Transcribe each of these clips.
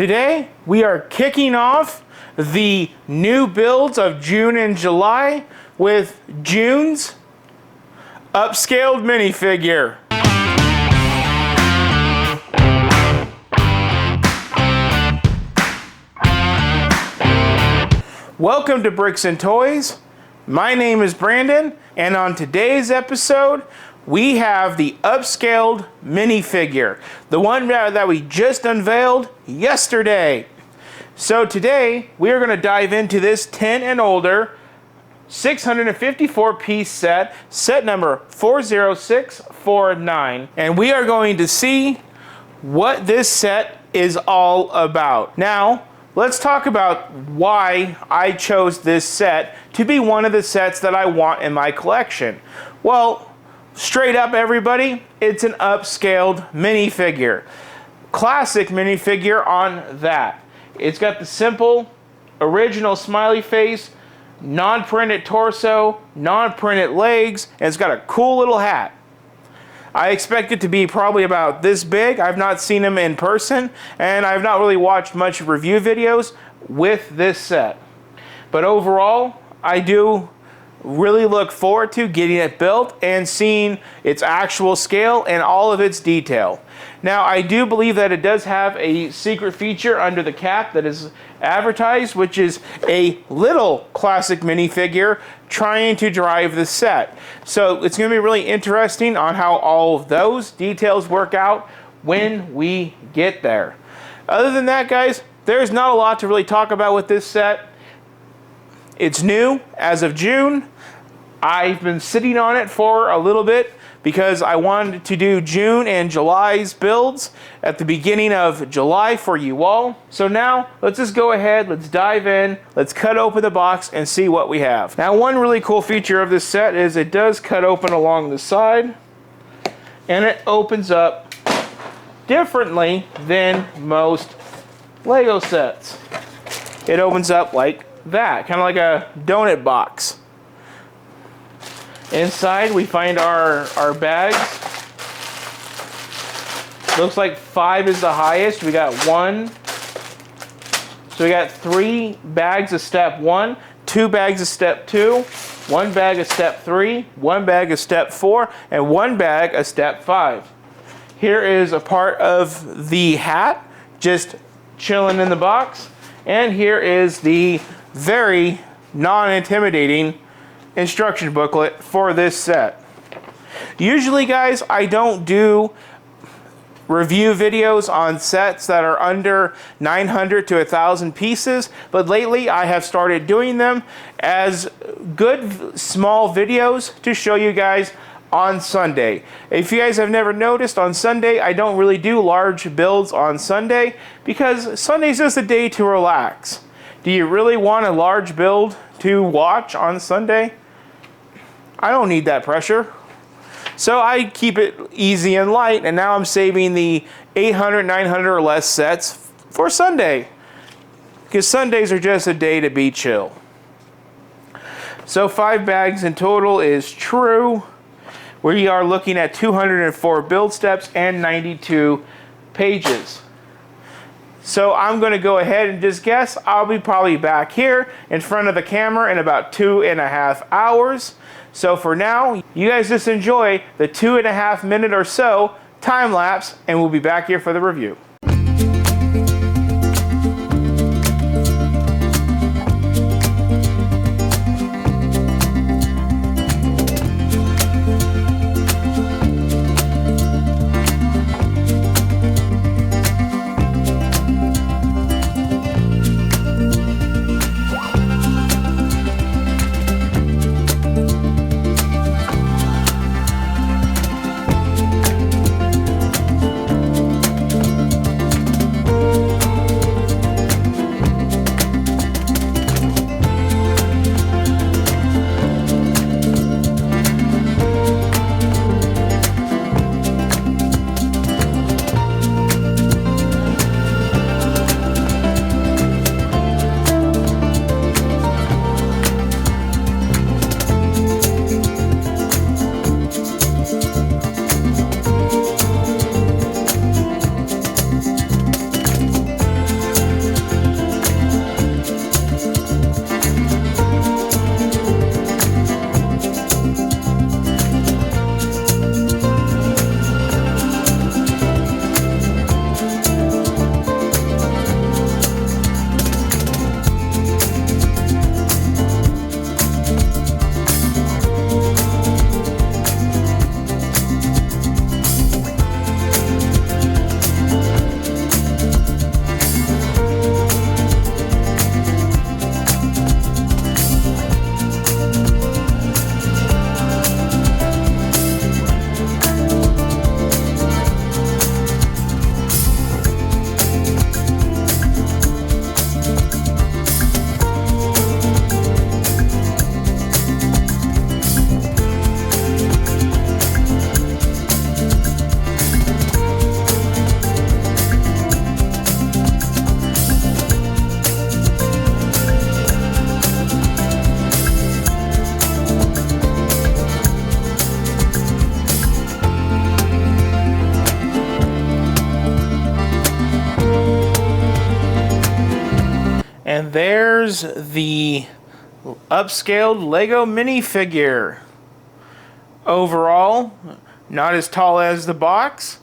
Today, we are kicking off the new builds of June and July with June's upscaled minifigure. Welcome to Bricks and Toys. My name is Brandon, and on today's episode, we have the upscaled minifigure, the one that we just unveiled yesterday. So today, we are going to dive into this 10 and older 654 piece set, set number 40649, and we are going to see what this set is all about. Now, let's talk about why I chose this set to be one of the sets that I want in my collection. Well, straight up everybody, it's an upscaled minifigure. Classic minifigure on that. It's got the simple, original smiley face, non-printed torso, non-printed legs, and it's got a cool little hat. I expect it to be probably about this big. I've not seen him in person, and I've not really watched much review videos with this set. But overall, I do really look forward to getting it built and seeing its actual scale and all of its detail. Now, I do believe that it does have a secret feature under the cap that is advertised, which is a little classic minifigure trying to drive the set. So it's going to be really interesting on how all of those details work out when we get there. Other than that, guys, there's not a lot to really talk about with this set. It's new as of June. I've been sitting on it for a little bit because I wanted to do June and July's builds at the beginning of July for you all. So now, let's just go ahead, let's dive in, let's cut open the box and see what we have. Now, one really cool feature of this set is it does cut open along the side, and it opens up differently than most Lego sets. It opens up like that, kind of like a donut box. Inside we find our bags. Looks like 5 is the highest. We got 1. So we got 3 bags of step 1, 2 bags of step 2, 1 bag of step 3, 1 bag of step 4, and 1 bag of step 5. Here is a part of the hat just chilling in the box. And here is the very non-intimidating instruction booklet for this set. Usually, guys, I don't do review videos on sets that are under 900 to 1,000 pieces, but lately I have started doing them as good small videos to show you guys on Sunday. If you guys have never noticed, on Sunday I don't really do large builds on Sunday because Sunday's just a day to relax. Do you really want a large build to watch on Sunday? I don't need that pressure. So I keep it easy and light, and now I'm saving the 800, 900 or less sets for Sunday, because Sundays are just a day to be chill. So 5 bags in total is true. We are looking at 204 build steps and 92 pages. So I'm going to go ahead and just guess I'll be probably back here in front of the camera in about 2.5 hours. So for now, you guys just enjoy the 2.5 minute or so time lapse, and we'll be back here for the review. And there's the upscaled Lego minifigure. Overall, not as tall as the box,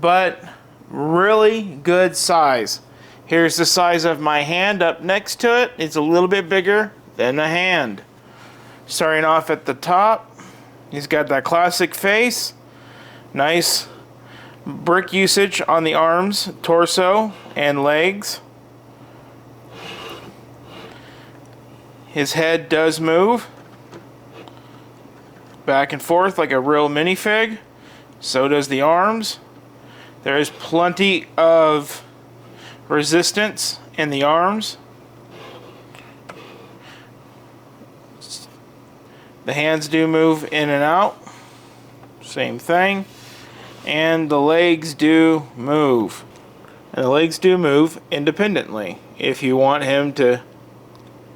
but really good size. Here's the size of my hand up next to it. It's a little bit bigger than the hand. Starting off at the top, he's got that classic face. Nice brick usage on the arms, torso, and legs. His head does move back and forth like a real minifig. So does the arms. There is plenty of resistance in the arms. The hands do move in and out. Same thing. And the legs do move. And the legs do move independently if you want him to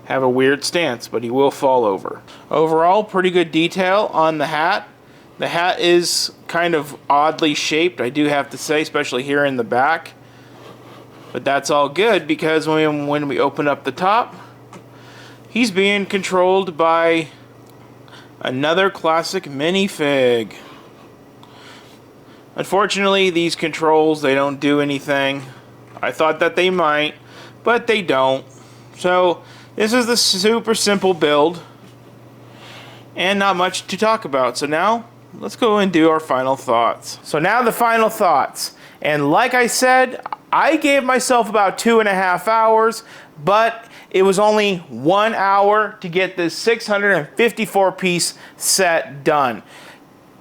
have a weird stance, but he will fall over. Overall, pretty good detail on the hat. The hat is kind of oddly shaped, I do have to say, especially here in the back. But that's all good because when we open up the top, he's being controlled by another classic minifig. Unfortunately, these controls, they don't do anything. I thought that they might, but they don't. So this is the super simple build and not much to talk about. So now let's go and do our final thoughts. So now the final thoughts. And like I said, I gave myself about 2.5 hours, but it was only 1 hour to get this 654 piece set done.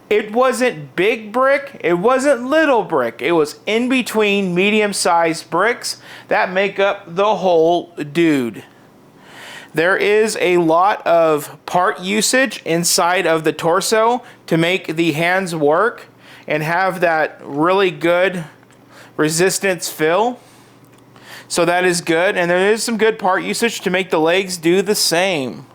It wasn't big brick, it wasn't little brick, it was in between medium-sized bricks that make up the whole dude. There is a lot of part usage inside of the torso to make the hands work and have that really good resistance fill. So that is good, and there is some good part usage to make the legs do the same.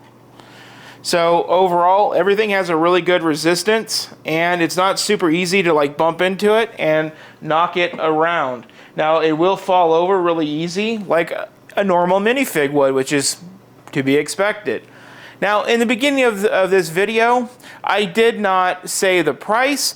So overall, everything has a really good resistance, and it's not super easy to like bump into it and knock it around. Now it will fall over really easy like a normal minifig would, which is to be expected. Now in the beginning of this video, I did not say the price.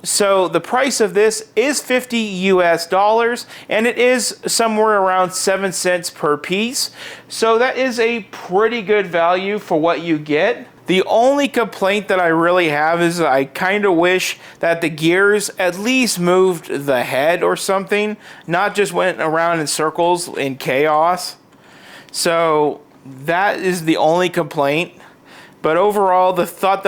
So the price of this is $50 US, and it is somewhere around 7 cents per piece. So that is a pretty good value for what you get. The only complaint that I really have is I kind of wish that the gears at least moved the head or something, not just went around in circles in chaos. So that is the only complaint. But overall, the fact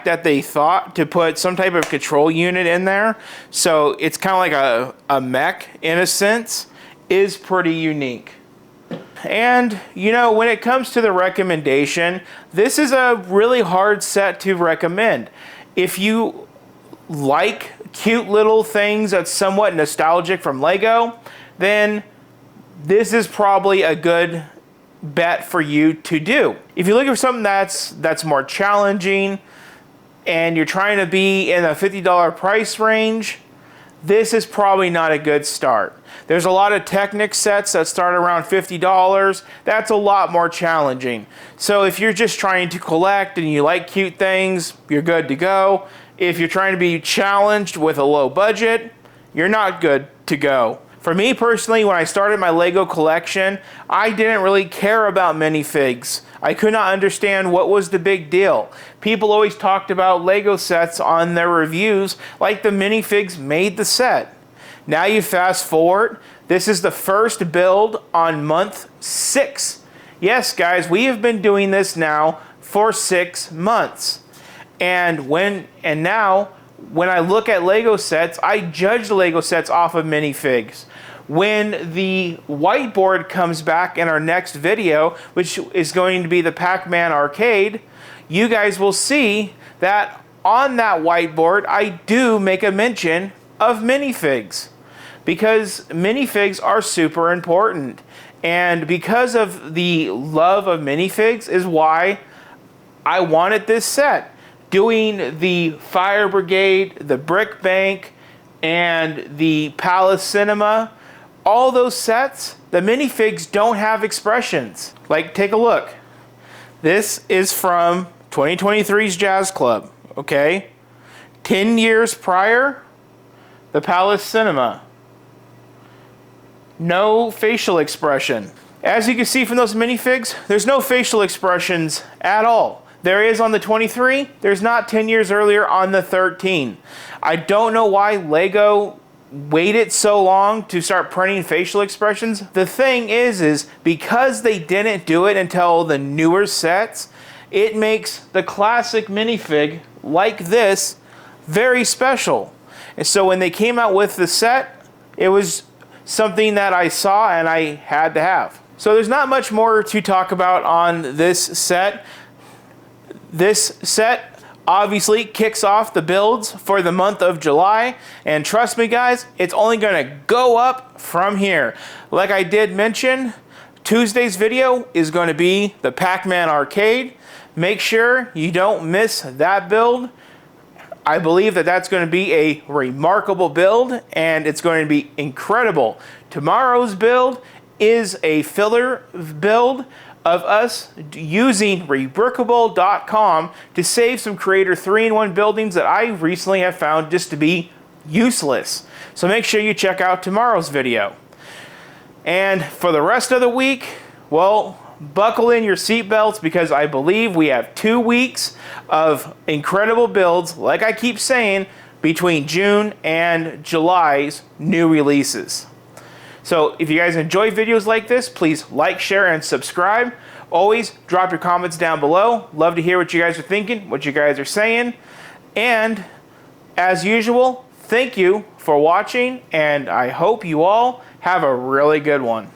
that they thought to put some type of control unit in there, so it's kind of like a mech in a sense, is pretty unique. And you know, when it comes to the recommendation, this is a really hard set to recommend. If you like cute little things that's somewhat nostalgic from Lego, then this is probably a good bet for you to do. If you're looking for something that's more challenging and you're trying to be in a $50 price range, this is probably not a good start. There's a lot of Technic sets that start around $50. That's a lot more challenging. So if you're just trying to collect and you like cute things, you're good to go. If you're trying to be challenged with a low budget, you're not good to go. For me personally, when I started my Lego collection, I didn't really care about minifigs. I could not understand what was the big deal. People always talked about Lego sets on their reviews like the minifigs made the set. Now you fast forward, this is the first build on month 6. Yes guys, we have been doing this now for 6 months. And now when I look at Lego sets, I judge the Lego sets off of minifigs. When the whiteboard comes back in our next video, which is going to be the Pac-Man arcade, you guys will see that on that whiteboard, I do make a mention of minifigs. Because minifigs are super important. And because of the love of minifigs is why I wanted this set. Doing the Fire Brigade, the Brick Bank, and the Palace Cinema all those sets, the minifigs don't have expressions. Like, take a look. This is from 2023's Jazz Club, okay? 10 years prior, the Palace Cinema. No facial expression. As you can see from those minifigs, there's no facial expressions at all. There is on the 23, there's not 10 years earlier on the 13. I don't know why Lego waited so long to start printing facial expressions. The thing is because they didn't do it until the newer sets, it makes the classic minifig like this very special. And so when they came out with the set, it was something that I saw and I had to have. So there's not much more to talk about on this set. This set obviously kicks off the builds for the month of July, and trust me guys, it's only gonna go up from here. Like I did mention, Tuesday's video is going to be the Pac-Man arcade. Make sure you don't miss that build. I believe that that's going to be a remarkable build, and it's going to be incredible. Tomorrow's build is a filler build of us using rebrickable.com to save some Creator 3-in-1 buildings that I recently have found just to be useless. So make sure you check out tomorrow's video. And for the rest of the week, well, buckle in your seatbelts because I believe we have 2 weeks of incredible builds, like I keep saying, between June and July's new releases. So if you guys enjoy videos like this, please like, share, and subscribe. Always drop your comments down below. Love to hear what you guys are thinking, what you guys are saying. And as usual, thank you for watching, and I hope you all have a really good one.